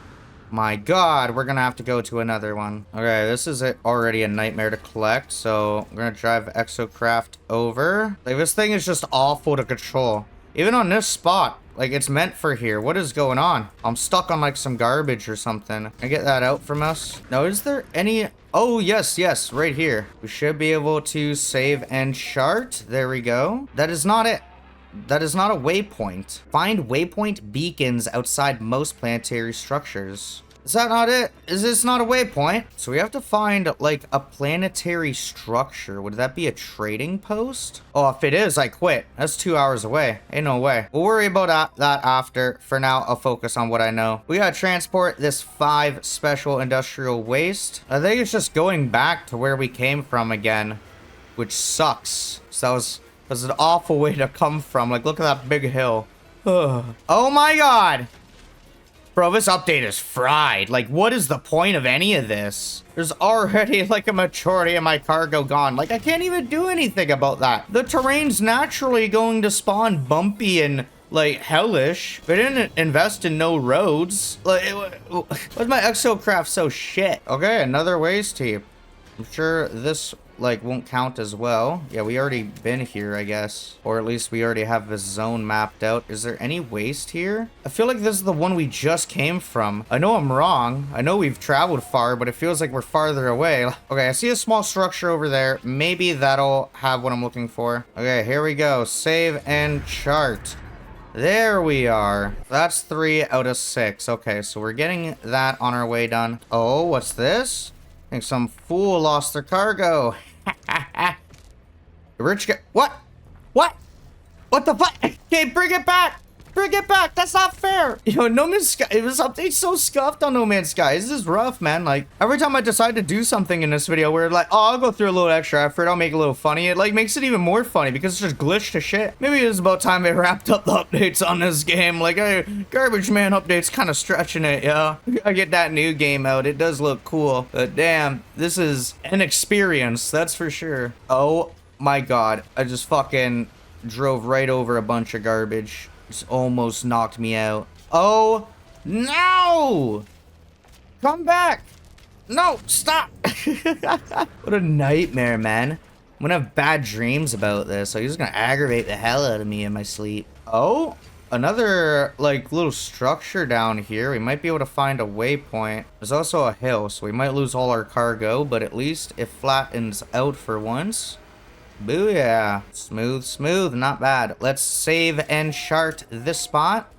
my god, we're gonna have to go to another one. Okay, this is already a nightmare to collect, so we're gonna drive exocraft over. Like, this thing is just awful to control. Even on this spot, like, it's meant for here. What is going on? I'm stuck on like some garbage or something. Can I get that out from us? No, is there any... Oh, yes, right here. We should be able to save and chart. There we go. That is not it. That is not a waypoint. Find waypoint beacons outside most planetary structures. Is that not it? Is this not a waypoint? So we have to find like a planetary structure. Would that be a trading post? Oh, if it is, I quit. That's 2 hours away. Ain't no way. We'll worry about that after. For now, I'll focus on what I know. We gotta transport this 5 special industrial waste. I think it's just going back to where we came from again, which sucks. So that was an awful way to come from. Like, look at that big hill. Oh my god. Bro, this update is fried. Like, what is the point of any of this? There's already, like, a majority of my cargo gone. Like, I can't even do anything about that. The terrain's naturally going to spawn bumpy and, like, hellish. They didn't invest in no roads. Like, why's my exocraft so shit? Okay, another waste heap. I'm sure this, like, won't count as well. Yeah, we already been here, I guess. Or at least we already have this zone mapped out. Is there any waste here? I feel like this is the one we just came from. I know I'm wrong. I know we've traveled far, but it feels like we're farther away. Okay, I see a small structure over there. Maybe that'll have what I'm looking for. Okay, here we go. Save and chart. There we are. That's 3 out of 6. Okay, so we're getting that on our way done. Oh, what's this? I think some fool lost their cargo. The rich guy. What? What? What the fuck? Okay, bring it back. Bring it back. That's not fair. Yo, No Man's Sky. It was update so scuffed on No Man's Sky. This is rough, man. Like, every time I decide to do something in this video where like, oh, I'll go through a little extra effort, I'll make it a little funny. It like makes it even more funny because it's just glitched to shit. Maybe it's about time they wrapped up the updates on this game. Like, hey, Garbage Man update's kind of stretching it, yeah. I get that new game out. It does look cool, but damn, this is an experience. That's for sure. Oh my god, I just fucking drove right over a bunch of garbage. Just almost knocked me out. Oh, no! Come back! No, stop! What a nightmare, man. I'm gonna have bad dreams about this. So he's just gonna aggravate the hell out of me in my sleep. Oh, another, like, little structure down here. We might be able to find a waypoint. There's also a hill, so we might lose all our cargo, but at least it flattens out for once. Booyah. Smooth, smooth. Not bad. Let's save and chart this spot.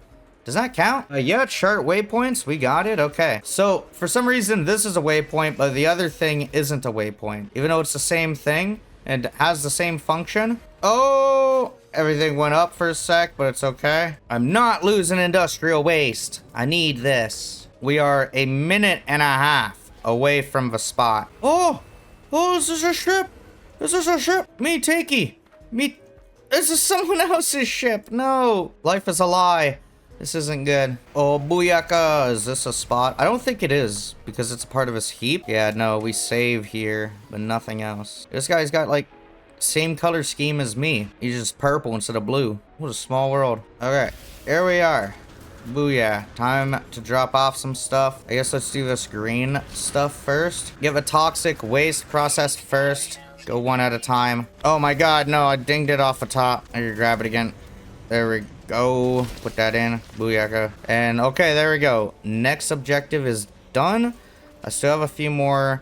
Does that count? Yeah, chart waypoints. We got it. Okay. So, for some reason, this is a waypoint, but the other thing isn't a waypoint. Even though it's the same thing and has the same function. Oh, Everything went up for a sec, but it's okay. I'm not losing industrial waste. I need this. We are a minute and a half away from the spot. Oh, this is a ship. This is a ship. Me, takey. Me, this is someone else's ship. No, life is a lie. This isn't good. Oh, booyaka. Is this a spot? I don't think it is because it's a part of his heap. Yeah, no, we save here, but nothing else. This guy's got like same color scheme as me. He's just purple instead of blue. What a small world. Okay, here we are. Booyah. Time to drop off some stuff. I guess let's do this green stuff first. Get the toxic waste processed first. Go one at a time. Oh my god, no, I dinged it off the top. I can grab it again. There we go. Put that in. Booyaka. And okay, there we go. Next objective is done. I still have a few more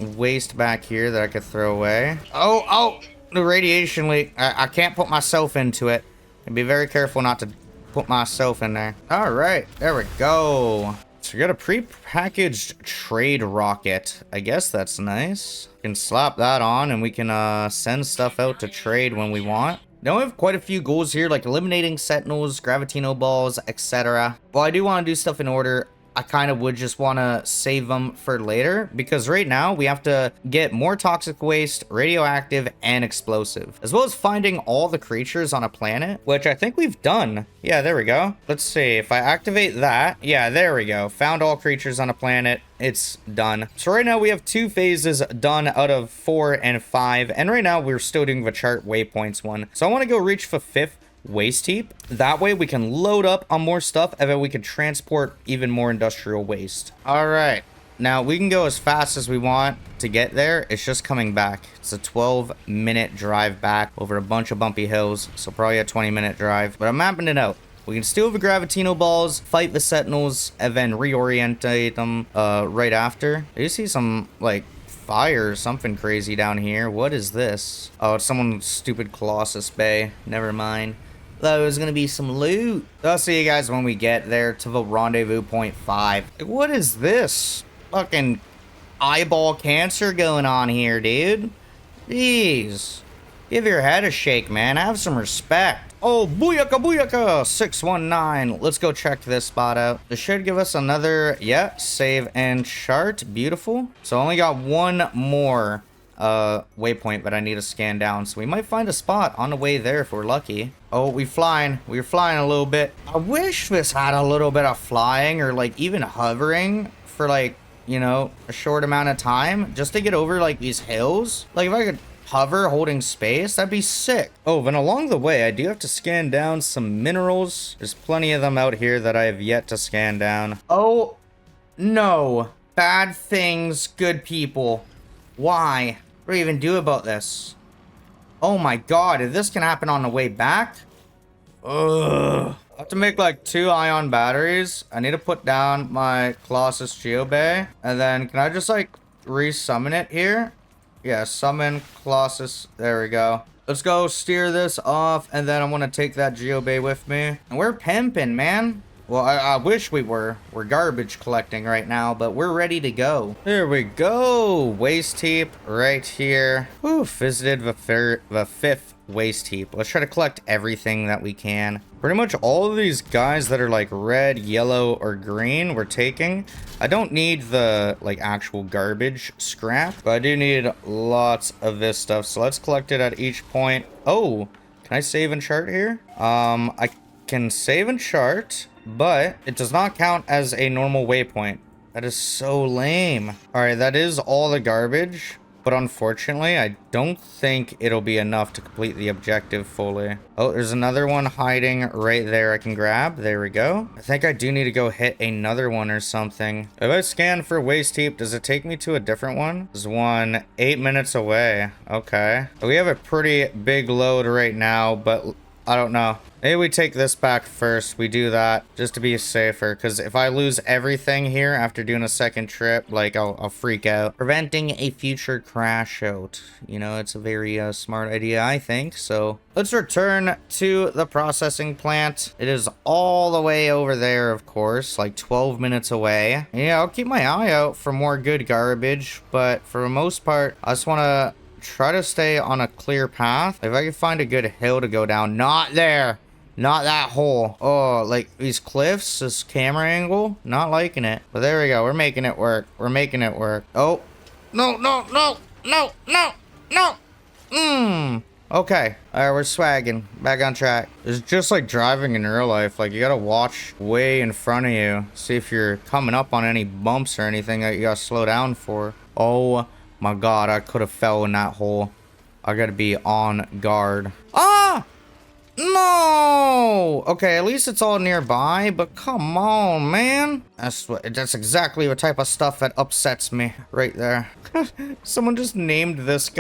waste back here that I could throw away. Oh, the radiation leak. I can't put myself into it. And be very careful not to put myself in there. All right, there we go. So we got a pre-packaged trade rocket. I guess that's nice. We can slap that on and we can send stuff out to trade when we want. Now we have quite a few goals here, like eliminating sentinels, gravitino balls, etc. Well, I do want to do stuff in order. I kind of would just want to save them for later because right now we have to get more toxic waste, radioactive, and explosive, as well as finding all the creatures on a planet, which I think we've done. Yeah, there we go. Let's see if I activate that. Yeah, there we go. Found all creatures on a planet. It's done. So right now we have 2 phases done out of 4 and 5. And right now we're still doing the chart waypoints one. So I want to go reach the 5th waste heap. That way we can load up on more stuff and then we can transport even more industrial waste. All right, now we can go as fast as we want to get there. It's just coming back. It's a 12-minute drive back over a bunch of bumpy hills, so probably a 20-minute drive, but I'm mapping it out. We can steal the gravitino balls, fight the sentinels, and then reorientate them right after. I do see some like fire or something crazy down here. What is this? Oh, it's someone's stupid Colossus Bay. Never mind. Thought it was gonna be some loot. I'll see you guys when we get there to the rendezvous point 5. What is this? Fucking eyeball cancer going on here, dude. Jeez. Give your head a shake, man. Have some respect. Oh, booyaka, booyaka. 619. Let's go check this spot out. This should give us another, yeah, save and chart. Beautiful. So I only got one more waypoint, but I need to scan down, so we might find a spot on the way there if we're lucky. Oh, we're flying a little bit. I wish this had a little bit of flying or like even hovering for like, you know, a short amount of time just to get over like these hills. Like if I could hover holding space, that'd be sick. Oh, then along the way I do have to scan down some minerals. There's plenty of them out here that I have yet to scan down. Oh no, bad things, good people. Why? What do you even do about this? Oh my god, if this can happen on the way back? Ugh. I have to make like 2 ion batteries. I need to put down my Colossus Geobay. And then can I just like resummon it here? Yeah, summon Colossus. There we go. Let's go steer this off. And then I'm going to take that Geobay with me. And we're pimping, man. Well, I wish we were. We're garbage collecting right now, but we're ready to go. There we go. Waste heap right here. Whew, visited the 5th waste heap. Let's try to collect everything that we can. Pretty much all of these guys that are like red, yellow, or green we're taking. I don't need the like actual garbage scrap, but I do need lots of this stuff. So let's collect it at each point. Oh, can I save and chart here? I can save and chart, but it does not count as a normal waypoint. That is so lame. All right, that is all the garbage, but unfortunately, I don't think it'll be enough to complete the objective fully. Oh, there's another one hiding right there I can grab. There we go. I think I do need to go hit another one or something. If I scan for waste heap, does it take me to a different one? There's one 8 minutes away. Okay. We have a pretty big load right now, but I don't know. Maybe we take this back first. We do that just to be safer. Because if I lose everything here after doing a second trip, like I'll freak out. Preventing a future crash out. You know, it's a very smart idea, I think. So let's return to the processing plant. It is all the way over there, of course, like 12 minutes away. Yeah, I'll keep my eye out for more good garbage. But for the most part, I just want to try to stay on a clear path. If I can find a good hill to go down. Not there. Not that hole. Oh, like these cliffs, this camera angle. Not liking it. But there we go. We're making it work. We're making it work. Oh. No, no, no, no, no, no. Okay. All right, we're swagging. Back on track. It's just like driving in real life. Like, you gotta watch way in front of you. See if you're coming up on any bumps or anything that you gotta slow down for. Oh my God, I could have fell in that hole. I gotta be on guard. Ah! No! Okay, at least it's all nearby, but come on, man. That's exactly the type of stuff that upsets me right there. Someone just named this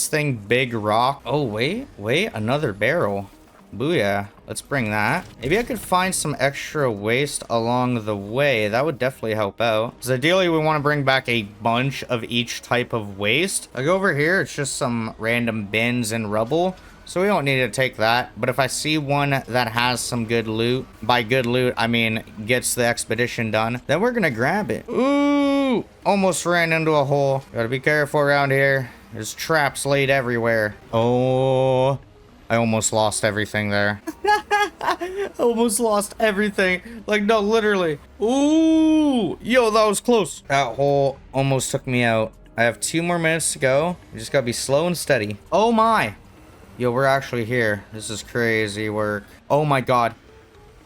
thing Big Rock. Oh, wait, another barrel. Booyah. Let's bring that. Maybe I could find some extra waste along the way. That would definitely help out. Because ideally, we want to bring back a bunch of each type of waste. Like over here, it's just some random bins and rubble. So we don't need to take that. But if I see one that has some good loot, by good loot, I mean gets the expedition done, then we're going to grab it. Ooh, almost ran into a hole. Gotta be careful around here. There's traps laid everywhere. Oh, I almost lost everything there. Almost lost everything. Like, no, literally. Ooh, yo, that was close. That hole almost took me out. I have 2 more minutes to go. You just gotta be slow and steady. Oh my. Yo, we're actually here. This is crazy work. Oh my God.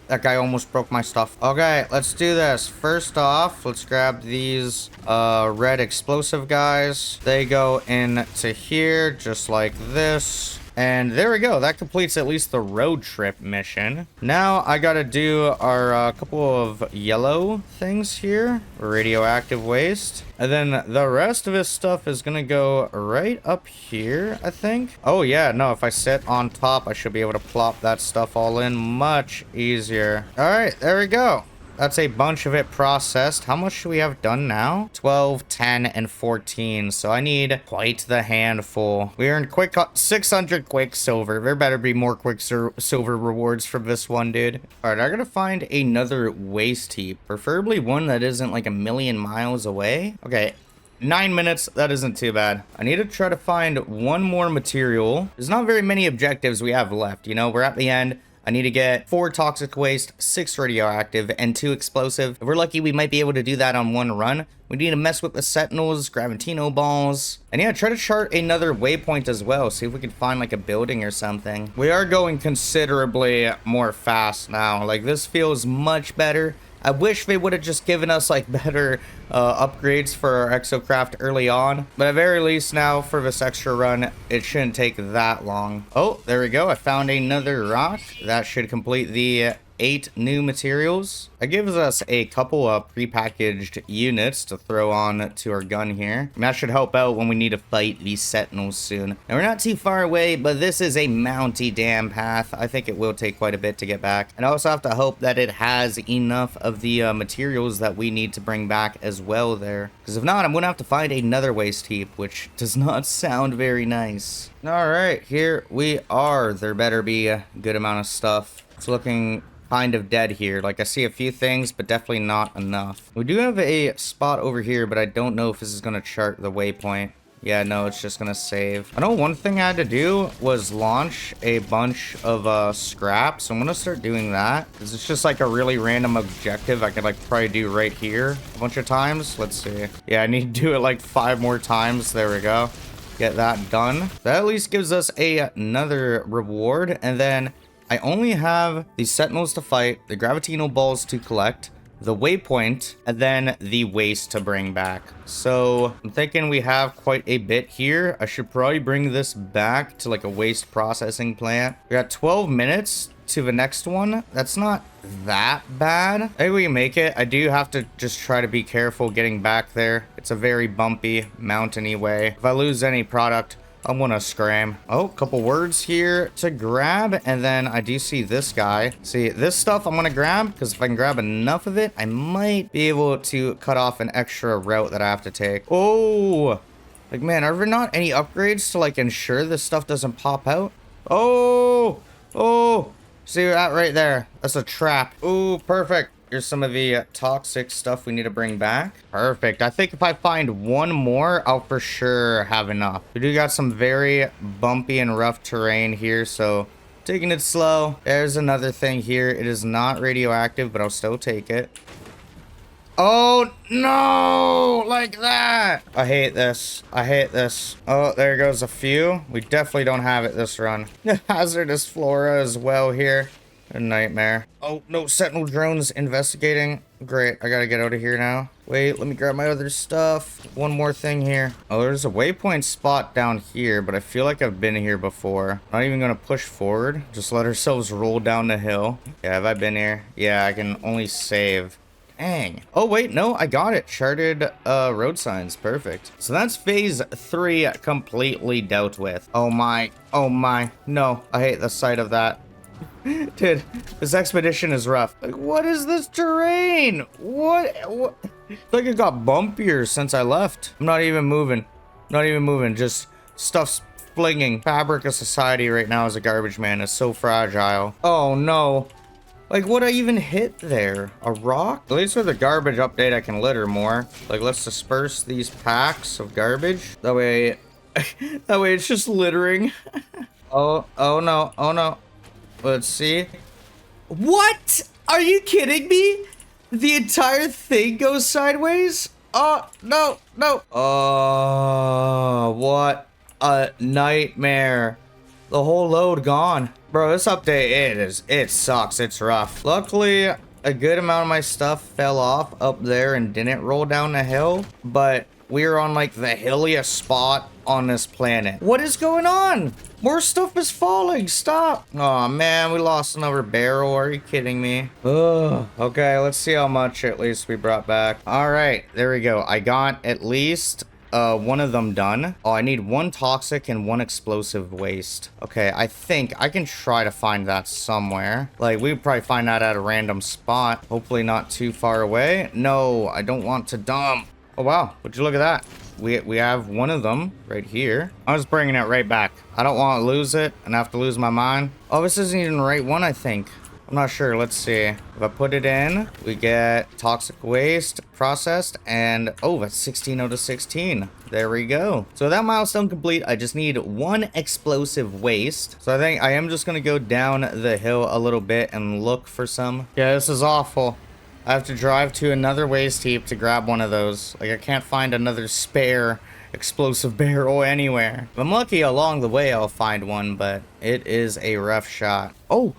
That guy almost broke my stuff. Okay, let's do this. First off, let's grab these red explosive guys. They go into here just like this. And there we go. That completes at least the road trip mission. Now I gotta do our couple of yellow things here. Radioactive waste. And then the rest of this stuff is gonna go right up here, I think. Oh yeah, no, if I sit on top, I should be able to plop that stuff all in much easier. All right, there we go. That's a bunch of it processed. How much do we have done now? 12, 10, and 14. So I need quite the handful. We earned 600 quicksilver. There better be more quicksilver rewards from this one, dude. All right, I gotta find another waste heap. Preferably one that isn't like a million miles away. Okay. 9 minutes, that isn't too bad. I need to try to find one more material. There's not very many objectives we have left, you know? We're at the end. I need to get 4 toxic waste, 6 radioactive, and 2 explosive. If we're lucky, we might be able to do that on one run. We need to mess with the sentinels, gravitino balls. And yeah, try to chart another waypoint as well. See if we can find like a building or something. We are going considerably more fast now. Like, this feels much better. I wish they would have just given us like better upgrades for our exocraft early on. But at very least now for this extra run, it shouldn't take that long. Oh, there we go. I found another rock. That should complete the 8 new materials. That gives us a couple of prepackaged units to throw on to our gun here. And that should help out when we need to fight these sentinels soon. Now, we're not too far away, but this is a mounty dam path. I think it will take quite a bit to get back. And I also have to hope that it has enough of the materials that we need to bring back as well there. Because if not, I'm going to have to find another waste heap, which does not sound very nice. All right, here we are. There better be a good amount of stuff. It's looking kind of dead here. Like, I see a few things, but definitely not enough. We do have a spot over here, but I don't know if this is going to chart the waypoint. Yeah, no, it's just going to save. I know one thing I had to do was launch a bunch of scrap, so I'm going to start doing that. Because it's just like a really random objective I could like probably do right here a bunch of times. Let's see. Yeah, I need to do it like 5 more times. There we go. Get that done. That at least gives us another reward, and then I only have the sentinels to fight, the gravitino balls to collect, the waypoint, and then the waste to bring back. So I'm thinking we have quite a bit here. I should probably bring this back to like a waste processing plant. We got 12 minutes to the next one. That's not that bad. I think we can make it. I do have to just try to be careful getting back there. It's a very bumpy, mountainy way. If I lose any product, I'm gonna scram. Oh, couple words here to grab, and then I do see this guy. See, this stuff I'm gonna grab, because if I can grab enough of it, I might be able to cut off an extra route that I have to take. Oh, like, man, are there not any upgrades to like ensure this stuff doesn't pop out? Oh, see that right there? That's a trap. Oh, perfect. Here's some of the toxic stuff we need to bring back. Perfect. I think if I find one more, I'll for sure have enough. We do got some very bumpy and rough terrain here, so taking it slow. There's another thing here. It is not radioactive, but I'll still take it. Oh, no! Like that! I hate this. I hate this. Oh, there goes a few. We definitely don't have it this run. Hazardous flora as well here. A nightmare. Oh, no. Sentinel drones investigating. Great. I gotta get out of here now. Wait, let me grab my other stuff. One more thing here. Oh, there's a waypoint spot down here, but I feel like I've been here before. Not even gonna push forward. Just let ourselves roll down the hill. Yeah, have I been here? Yeah, I can only save. Dang. Oh, wait, no, I got it. Charted road signs. Perfect. So that's phase 3 completely dealt with. Oh my. Oh my. No, I hate the sight of that. Dude, this expedition is rough. Like, what is this terrain? What? It's like it got bumpier since I left. I'm not even moving. Not even moving. Just stuff's flinging. Fabric of society right now as a garbage man is so fragile. Oh, no. Like, what I even hit there? A rock? At least with the garbage update, I can litter more. Like, let's disperse these packs of garbage. That way, that way it's just littering. Oh no, oh no. Let's see. What? Are you kidding me? The entire thing goes sideways? Oh, no, no. Oh, what a nightmare. The whole load gone. Bro, this update, it sucks. It's rough. Luckily, a good amount of my stuff fell off up there and didn't roll down the hill, but we're on like the hilliest spot on this planet. What is going on? More stuff is falling. Stop. Oh man, we lost another barrel. Are you kidding me? Ugh. Okay, let's see how much at least we brought back. All right, there we go. I got at least one of them done. Oh, I need one toxic and one explosive waste. Okay, I think I can try to find that somewhere. Like, we would probably find that at a random spot. Hopefully not too far away. No, I don't want to dump. Oh, wow. Would you look at that? We have one of them right here. I was bringing it right back. I don't want to lose it and have to lose my mind. Oh, this isn't even the right one, I think. I'm not sure. Let's see. If I put it in, we get toxic waste processed, and oh, that's 16 out of 16. There we go. So that milestone complete. I just need one explosive waste. So I think I am just going to go down the hill a little bit and look for some. Yeah, this is awful. I have to drive to another waste heap to grab one of those. Like, I can't find another spare explosive barrel anywhere. If I'm lucky, along the way I'll find one, but it is a rough shot. Oh,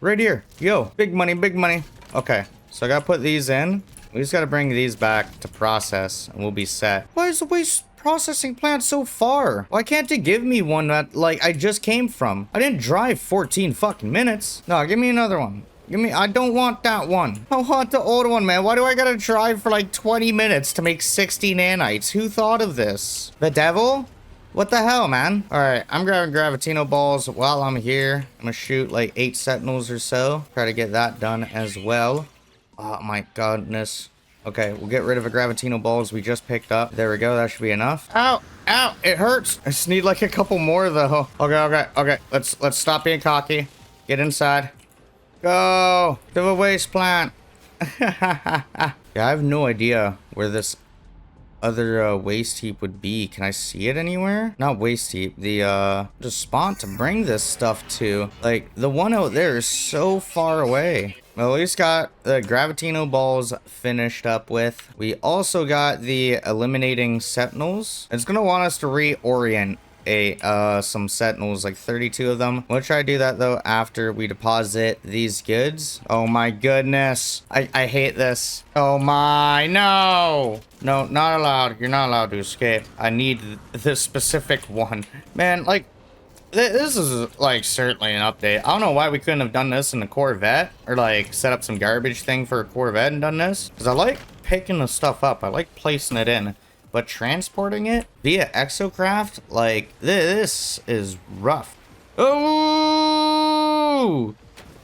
right here. Yo, big money, big money. Okay, so I gotta put these in. We just gotta bring these back to process and we'll be set. Why is the waste processing plant so far? Why can't it give me one that, like, I just came from? I didn't drive 14 fucking minutes. No, give me another one. I don't want that one. I want the old one, man. Why do I gotta drive for like 20 minutes to make 60 nanites? Who thought of this? The devil? What the hell, man? All right, I'm grabbing gravitino balls while I'm here. I'm gonna shoot like 8 sentinels or so. Try to get that done as well. Oh my goodness. Okay, we'll get rid of the gravitino balls we just picked up. There we go. That should be enough. Ow, ow, it hurts. I just need like a couple more though. Okay. Let's stop being cocky. Get inside. Go to the waste plant. Yeah, I have no idea where this other waste heap would be. Can I see it anywhere? Not waste heap, the spot to bring this stuff to. Like, the one out there is so far away. Well, at least got the gravitino balls finished up with. We also got the eliminating sentinels. It's gonna want us to reorient some sentinels, like 32 of them. We'll try to do that though after we deposit these goods. Oh my goodness, I hate this. Oh my, no, not allowed. You're not allowed to escape. I need this specific one, man. Like, this is like certainly an update. I don't know why we couldn't have done this in the Corvette, or like set up some garbage thing for a Corvette and done this, because I like picking the stuff up. I like placing it in. But transporting it via exocraft, like, this is rough. Oh!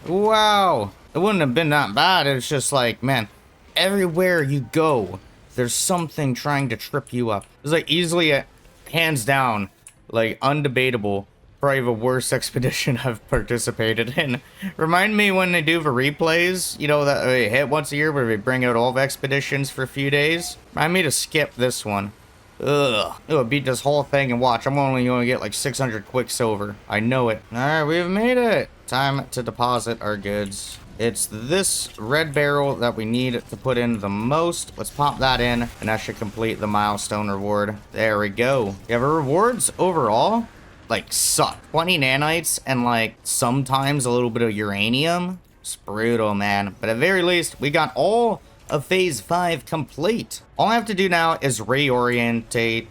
Wow. It wouldn't have been that bad. It's just like, man, everywhere you go, there's something trying to trip you up. It's like easily, hands down, like, undebatable, probably the worst expedition I've participated in. Remind me when they do the replays, you know, that they hit once a year where they bring out all the expeditions for a few days. Remind me to skip this one. Ugh. It'll beat this whole thing and watch. I'm only going to get like 600 Quicksilver. I know it. Alright, we've made it. Time to deposit our goods. It's this red barrel that we need to put in the most. Let's pop that in, and that should complete the milestone reward. There we go. Yeah, the rewards overall, like, suck. 20 nanites and, like, sometimes a little bit of uranium. It's brutal, man. But at very least, we got all of Phase 5 complete. All I have to do now is reorientate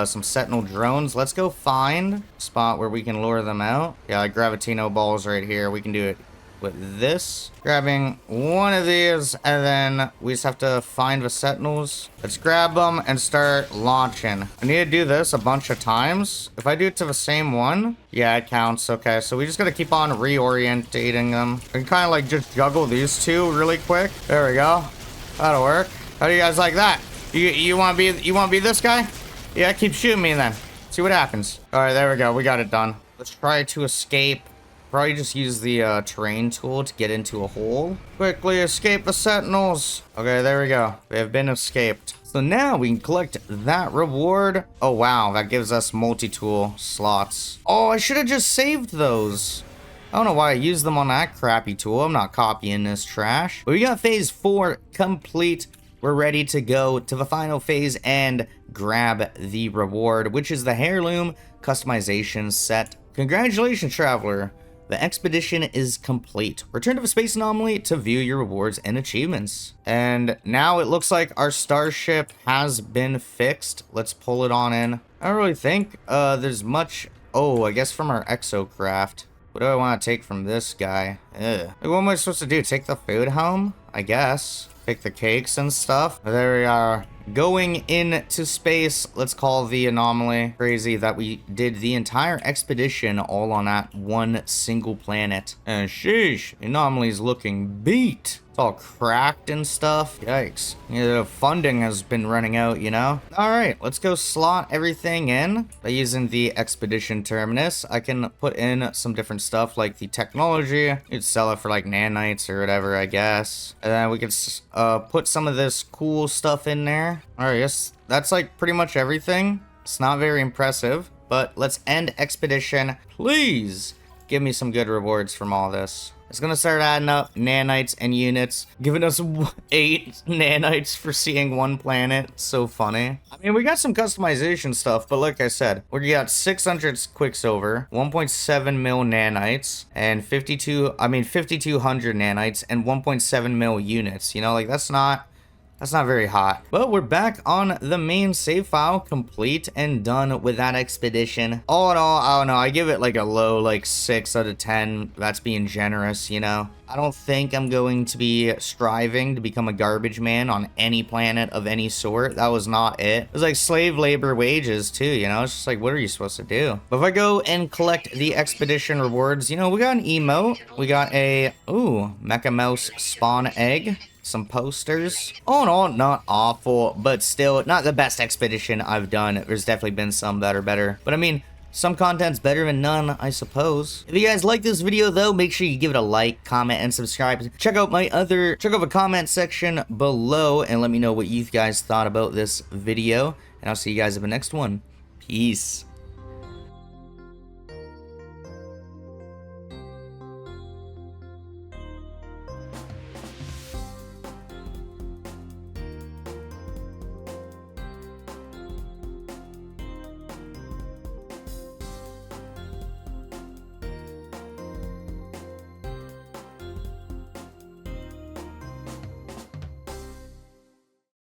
some Sentinel drones. Let's go find a spot where we can lure them out. Yeah, like Gravitino balls right here. We can do it with this. Grabbing one of these, and then we just have to find the Sentinels. Let's grab them and start launching. I need to do this a bunch of times. If I do it to the same one, yeah, it counts. Okay, so we just gotta keep on reorientating them. We can kind of like just juggle these two really quick. There we go. That'll work. How do you guys like that? You want to be this guy? Yeah, keep shooting me then. See what happens. All right, there we go. We got it done. Let's try to escape. Probably just use the terrain tool to get into a hole. Quickly escape the Sentinels. Okay, there we go. They have been escaped. So now we can collect that reward. Oh, wow. That gives us multi-tool slots. Oh, I should have just saved those. I don't know why I used them on that crappy tool. I'm not copying this trash. But we got Phase 4 complete. We're ready to go to the final phase and grab the reward, which is the Heirloom Customization Set. Congratulations, Traveler. The expedition is complete. Return to the space anomaly to view your rewards and achievements. And now it looks like our starship has been fixed. Let's pull it on in. I don't really think there's much... Oh, I guess from our exocraft. What do I want to take from this guy? Ugh. Like, what am I supposed to do? Take the food home? I guess. Take the cakes and stuff. There we are. Going into space. Let's call the anomaly. Crazy that we did the entire expedition all on that one single planet. And sheesh, the anomaly's looking beat. It's all cracked and stuff. Yikes. Yeah, the funding has been running out, you know? Alright, let's go slot everything in. By using the expedition terminus, I can put in some different stuff like the technology. You could sell it for like nanites or whatever, I guess. And then we could put some of this cool stuff in there. Alright, yes, that's like pretty much everything. It's not very impressive, but let's end expedition. Please give me some good rewards from all this. It's gonna start adding up nanites and units, giving us 8 nanites for seeing one planet. So funny. I mean, we got some customization stuff, but like I said, we got 600 Quicksilver, 1.7 mil nanites, and 5,200 nanites, and 1.7 mil units. You know, like that's not very hot. But we're back on the main save file, complete and done with that expedition. All in all, I don't know, I give it like a low, like 6 out of 10. That's being generous, you know? I don't think I'm going to be striving to become a garbage man on any planet of any sort. That was not it. It was like slave labor wages too, you know? It's just like, what are you supposed to do? But if I go and collect the expedition rewards, you know, we got an emote. We got a, Mecha Mouse spawn egg. Some posters. All in all, not awful, but still not the best expedition I've done. There's definitely been some that are better. But I mean, some content's better than none, I suppose. If you guys like this video though, make sure you give it a like, comment, and subscribe. Check out the comment section below and let me know what you guys thought about this video. And I'll see you guys in the next one. Peace.